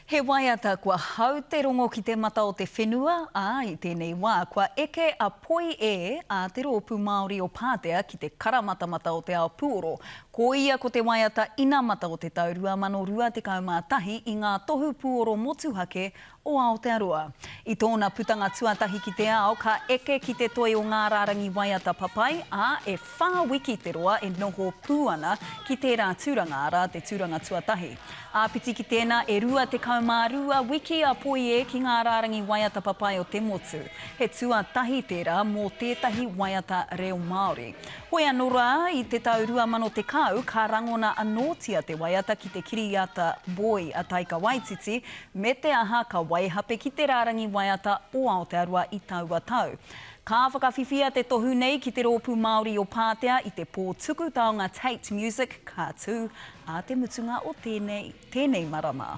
He waiata kua hau te rongo ki te mata o te whenua, i tēnei wā, kua eke a poi a te rōpū Māori o Pātea ki te karamatamata o te ao Puoro. Ko ia ko te waiata ina mata o te tau 2021 i ngā tohu Puoro motuhake o Aotearoa. I tōna putanga tuatahi ki te ao, ka eke ki te toi o ngā rārangi waiata papai, e whāwiki te roa e noho pūana ki tērā tūranga ara te tūranga tuatahi. Piti ki tēnā e rua te kaumārua wiki a poi ki ngā rārangi waiata papai o te motu. He tuatahi tērā mō tētahi waiata reo Māori. Hoi anō rā i te tau 2010 ka rangona anōtia te waiata ki te Kiriata Boy a Taika Waititi me te aha ka waihape ki te rārangi waiata o Aotearoa i taua tau. Ka whakawhiwhia te tohu nei ki te rōpū Māori o Pātea i te pōtuku taonga Tate Music ka tū a te mutunga o tēnei marama.